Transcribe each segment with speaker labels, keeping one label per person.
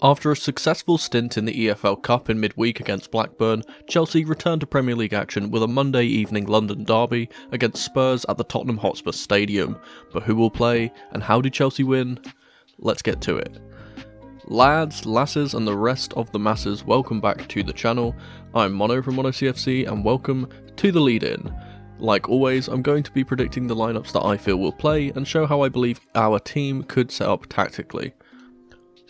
Speaker 1: After a successful stint in the EFL Cup in midweek against Blackburn, Chelsea returned to Premier League action with a Monday evening London derby against Spurs at the Tottenham Hotspur Stadium. But who will play, and how did Chelsea win? Let's get to it. Lads, lasses and the rest of the masses, welcome back to the channel. I'm Mono from MonoCFC and welcome to the lead-in. Like always, I'm going to be predicting the lineups that I feel will play and show how I believe our team could set up tactically.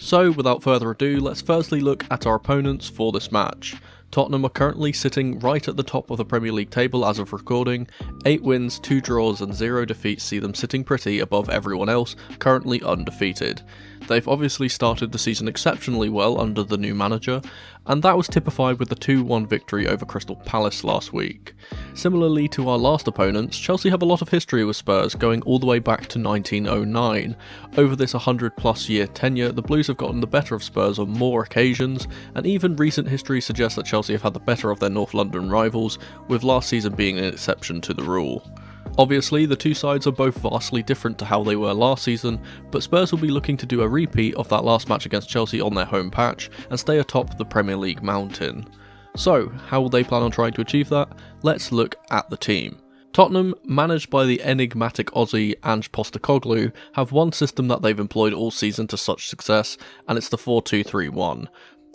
Speaker 1: So, without further ado, let's firstly look at our opponents for this match. Tottenham are currently sitting right at the top of the Premier League table as of recording. 8 wins, 2 draws and 0 defeats see them sitting pretty above everyone else, currently undefeated. They've obviously started the season exceptionally well under the new manager, and that was typified with the 2-1 victory over Crystal Palace last week. Similarly to our last opponents, Chelsea have a lot of history with Spurs, going all the way back to 1909. Over this 100+ year tenure, the Blues have gotten the better of Spurs on more occasions, and even recent history suggests that Chelsea have had the better of their North London rivals, with last season being an exception to the rule. Obviously, the two sides are both vastly different to how they were last season, but Spurs will be looking to do a repeat of that last match against Chelsea on their home patch and stay atop the Premier League mountain. So, how will they plan on trying to achieve that? Let's look at the team. Tottenham, managed by the enigmatic Aussie Ange Postecoglou, have one system that they've employed all season to such success, and it's the 4-2-3-1.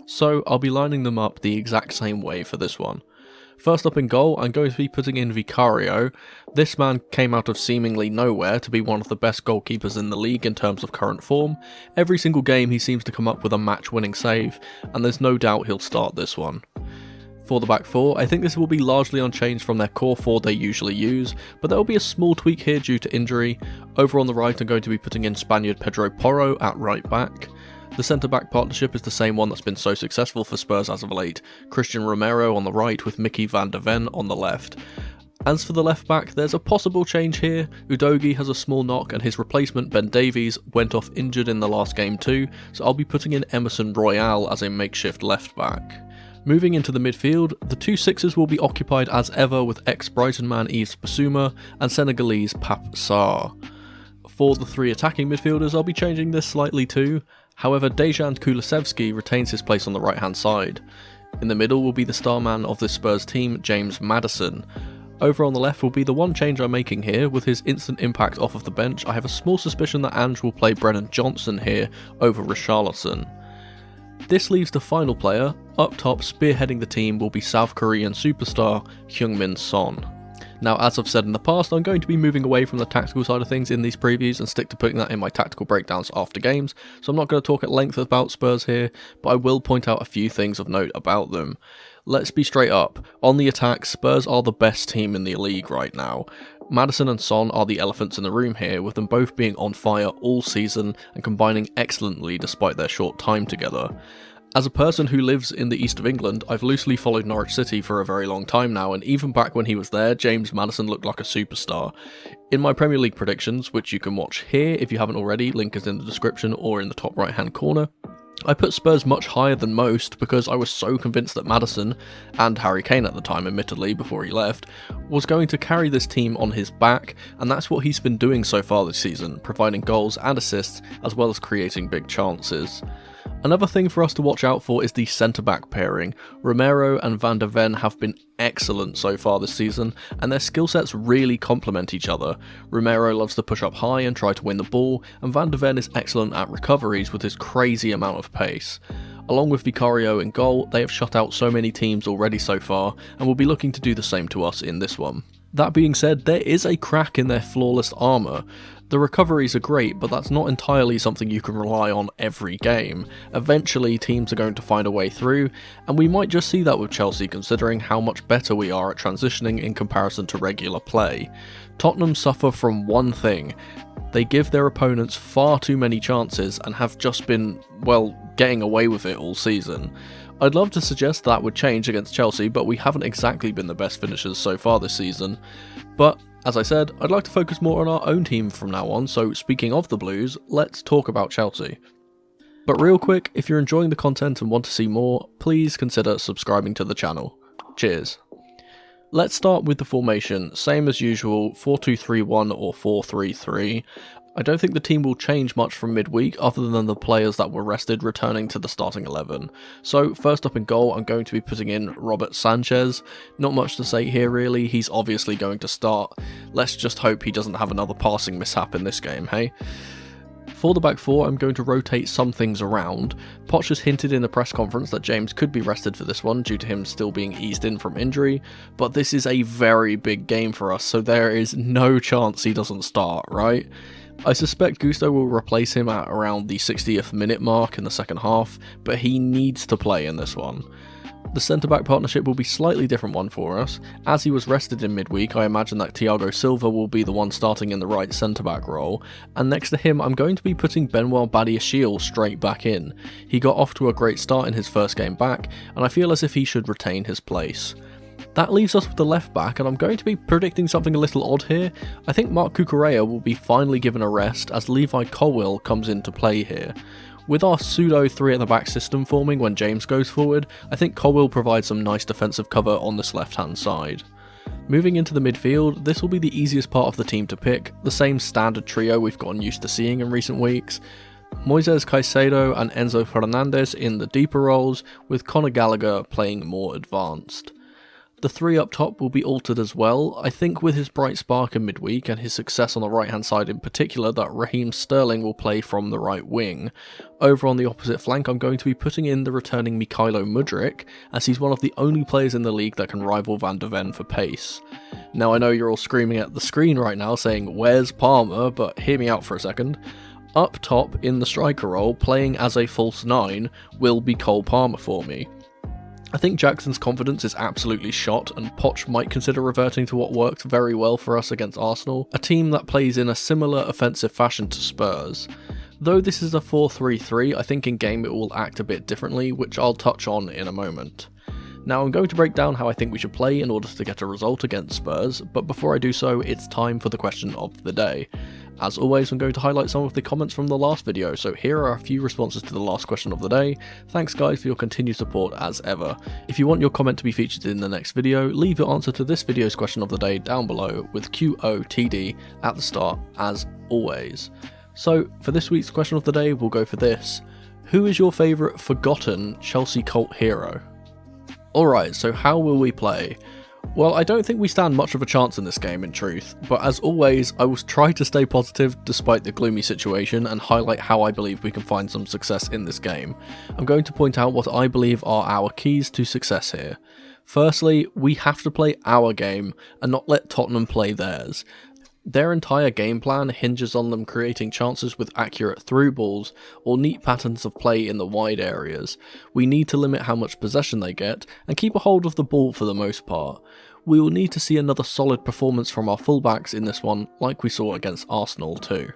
Speaker 1: So, I'll be lining them up the exact same way for this one. First up in goal, I'm going to be putting in Vicario. This man came out of seemingly nowhere to be one of the best goalkeepers in the league in terms of current form. Every single game he seems to come up with a match-winning save, and there's no doubt he'll start this one. For the back four, I think this will be largely unchanged from their core four they usually use, but there will be a small tweak here due to injury. Over on the right, I'm going to be putting in Spaniard Pedro Porro at right back. The centre-back partnership is the same one that's been so successful for Spurs as of late, Christian Romero on the right with Mickey van der Ven on the left. As for the left-back, there's a possible change here. Udogie has a small knock and his replacement Ben Davies went off injured in the last game too, so I'll be putting in Emerson Royal as a makeshift left-back. Moving into the midfield, the two sixes will be occupied as ever with ex-Brighton man Yves Bissouma and Senegalese Pape Sarr. For the three attacking midfielders, I'll be changing this slightly too. However, Dejan Kulusevski retains his place on the right hand side. In the middle will be the star man of this Spurs team, James Maddison. Over on the left will be the one change I'm making here. With his instant impact off of the bench, I have a small suspicion that Ange will play Brennan Johnson here over Richarlison. This leaves the final player. Up top, spearheading the team will be South Korean superstar Heung-min Son. Now, as I've said in the past, I'm going to be moving away from the tactical side of things in these previews and stick to putting that in my tactical breakdowns after games, so I'm not going to talk at length about Spurs here, but I will point out a few things of note about them. Let's be straight up. On the attack, Spurs are the best team in the league right now. Maddison and Son are the elephants in the room here, with them both being on fire all season and combining excellently despite their short time together. As a person who lives in the east of England, I've loosely followed Norwich City for a very long time now, and even back when he was there, James Maddison looked like a superstar. In my Premier League predictions, which you can watch here if you haven't already, link is in the description or in the top right hand corner, I put Spurs much higher than most because I was so convinced that Maddison, and Harry Kane at the time admittedly before he left, was going to carry this team on his back, and that's what he's been doing so far this season, providing goals and assists as well as creating big chances. Another thing for us to watch out for is the centre-back pairing. Romero and Van der Ven have been excellent so far this season, and their skill sets really complement each other. Romero loves to push up high and try to win the ball, and Van der Ven is excellent at recoveries with his crazy amount of pace. Along with Vicario in goal, they have shut out so many teams already so far, and will be looking to do the same to us in this one. That being said, there is a crack in their flawless armour. The recoveries are great, but that's not entirely something you can rely on every game. Eventually, teams are going to find a way through, and we might just see that with Chelsea considering how much better we are at transitioning in comparison to regular play. Tottenham suffer from one thing. They give their opponents far too many chances and have just been, well, getting away with it all season. I'd love to suggest that would change against Chelsea, but we haven't exactly been the best finishers so far this season. But as I said, I'd like to focus more on our own team from now on, so speaking of the Blues, let's talk about Chelsea. But real quick, if you're enjoying the content and want to see more, please consider subscribing to the channel. Cheers. Let's start with the formation, same as usual, 4-2-3-1 or 4-3-3. I don't think the team will change much from midweek other than the players that were rested returning to the starting 11. So first up in goal, I'm going to be putting in Robert Sanchez. Not much to say here really, he's obviously going to start. Let's just hope he doesn't have another passing mishap in this game, hey? For the back four, I'm going to rotate some things around. Poch has hinted in the press conference that James could be rested for this one due to him still being eased in from injury, but this is a very big game for us, so there is no chance he doesn't start, right? I suspect Gusto will replace him at around the 60th minute mark in the second half, but he needs to play in this one. The centre-back partnership will be a slightly different one for us. As he was rested in midweek, I imagine that Thiago Silva will be the one starting in the right centre-back role, and next to him I'm going to be putting Benoit Badiashile straight back in. He got off to a great start in his first game back, and I feel as if he should retain his place. That leaves us with the left back, and I'm going to be predicting something a little odd here. I think Marc Cucurella will be finally given a rest as Levi Colwill comes into play here. With our pseudo 3 at the back system forming when James goes forward, I think Colwill provides some nice defensive cover on this left hand side. Moving into the midfield, this will be the easiest part of the team to pick, the same standard trio we've gotten used to seeing in recent weeks. Moises Caicedo and Enzo Fernandez in the deeper roles, with Conor Gallagher playing more advanced. The 3 up top will be altered as well. I think with his bright spark in midweek and his success on the right hand side in particular that Raheem Sterling will play from the right wing. Over on the opposite flank I'm going to be putting in the returning Mykhailo Mudryk, as he's one of the only players in the league that can rival Van de Ven for pace. Now I know you're all screaming at the screen right now saying where's Palmer, but hear me out for a second. Up top in the striker role, playing as a false 9, will be Cole Palmer for me. I think Jackson's confidence is absolutely shot, and Poch might consider reverting to what worked very well for us against Arsenal, a team that plays in a similar offensive fashion to Spurs. Though this is a 4-3-3, I think in game it will act a bit differently, which I'll touch on in a moment. Now I'm going to break down how I think we should play in order to get a result against Spurs, but before I do so, it's time for the question of the day. As always, I'm going to highlight some of the comments from the last video, so here are a few responses to the last question of the day. Thanks guys for your continued support as ever. If you want your comment to be featured in the next video, leave your answer to this video's question of the day down below with QOTD at the start as always. So for this week's question of the day, we'll go for this. Who is your favourite forgotten Chelsea cult hero? Alright, so how will we play? Well, I don't think we stand much of a chance in this game in truth, but as always, I will try to stay positive despite the gloomy situation and highlight how I believe we can find some success in this game. I'm going to point out what I believe are our keys to success here. Firstly, we have to play our game and not let Tottenham play theirs. Their entire game plan hinges on them creating chances with accurate through balls or neat patterns of play in the wide areas. We need to limit how much possession they get and keep a hold of the ball for the most part. We will need to see another solid performance from our fullbacks in this one, like we saw against Arsenal too.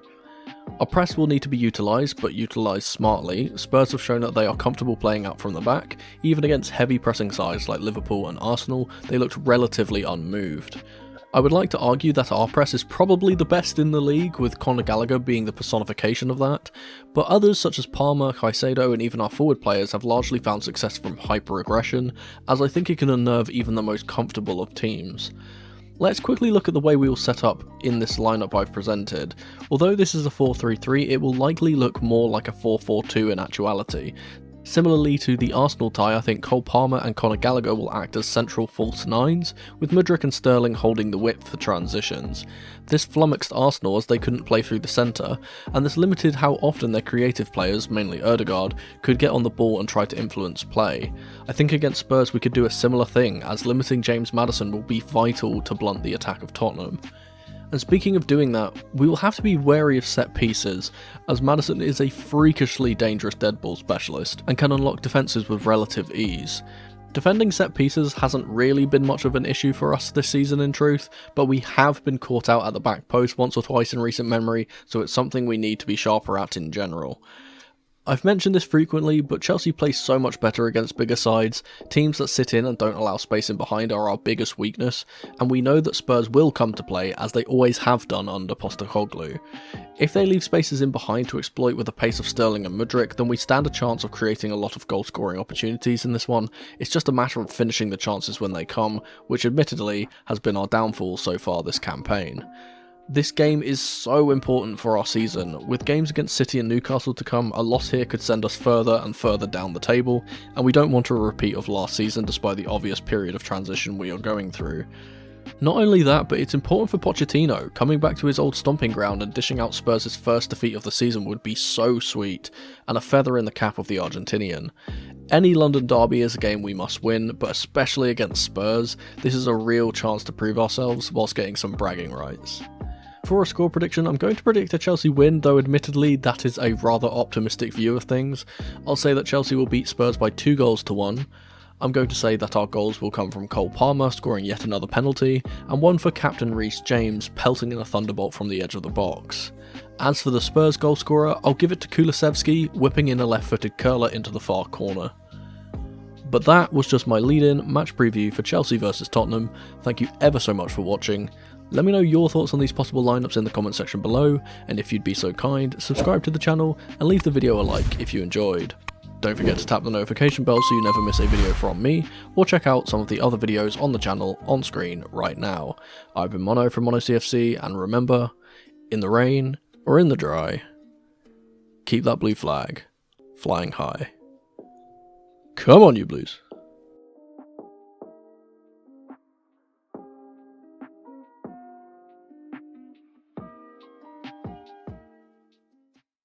Speaker 1: Our press will need to be utilised, but utilised smartly. Spurs have shown that they are comfortable playing out from the back. Even against heavy pressing sides like Liverpool and Arsenal, they looked relatively unmoved. I would like to argue that our press is probably the best in the league, with Conor Gallagher being the personification of that, but others such as Palmer, Caicedo and even our forward players have largely found success from hyper-aggression, as I think it can unnerve even the most comfortable of teams. Let's quickly look at the way we will set up in this lineup I've presented. Although this is a 4-3-3, it will likely look more like a 4-4-2 in actuality. Similarly to the Arsenal tie, I think Cole Palmer and Conor Gallagher will act as central false 9s, with Mudryk and Sterling holding the width for transitions. This flummoxed Arsenal as they couldn't play through the centre, and this limited how often their creative players, mainly Ødegaard, could get on the ball and try to influence play. I think against Spurs we could do a similar thing, as limiting James Maddison will be vital to blunt the attack of Tottenham. And speaking of doing that, we will have to be wary of set pieces, as Maddison is a freakishly dangerous dead ball specialist and can unlock defences with relative ease. Defending set pieces hasn't really been much of an issue for us this season in truth, but we have been caught out at the back post once or twice in recent memory, so it's something we need to be sharper at in general. I've mentioned this frequently, but Chelsea plays so much better against bigger sides. Teams that sit in and don't allow space in behind are our biggest weakness, and we know that Spurs will come to play as they always have done under Postecoglou. If they leave spaces in behind to exploit with the pace of Sterling and Mudryk, then we stand a chance of creating a lot of goal scoring opportunities in this one. It's just a matter of finishing the chances when they come, which admittedly has been our downfall so far this campaign. This game is so important for our season. With games against City and Newcastle to come, a loss here could send us further and further down the table, and we don't want a repeat of last season despite the obvious period of transition we are going through. Not only that, but it's important for Pochettino. Coming back to his old stomping ground and dishing out Spurs' first defeat of the season would be so sweet, and a feather in the cap of the Argentinian. Any London derby is a game we must win, but especially against Spurs, this is a real chance to prove ourselves whilst getting some bragging rights. For a score prediction, I'm going to predict a Chelsea win, though admittedly that is a rather optimistic view of things. I'll say that Chelsea will beat Spurs by 2-1. I'm going to say that our goals will come from Cole Palmer scoring yet another penalty, and one for captain Reece James pelting in a thunderbolt from the edge of the box. As for the Spurs goalscorer, I'll give it to Kulusevski whipping in a left-footed curler into the far corner. But that was just my lead-in match preview for Chelsea vs Tottenham. Thank you ever so much for watching. Let me know your thoughts on these possible lineups in the comment section below, and if you'd be so kind, subscribe to the channel and leave the video a like if you enjoyed. Don't forget to tap the notification bell so you never miss a video from me, or check out some of the other videos on the channel on screen right now. I've been Mono from MonoCFC, and remember, in the rain or in the dry, keep that blue flag flying high. Come on, you Blues.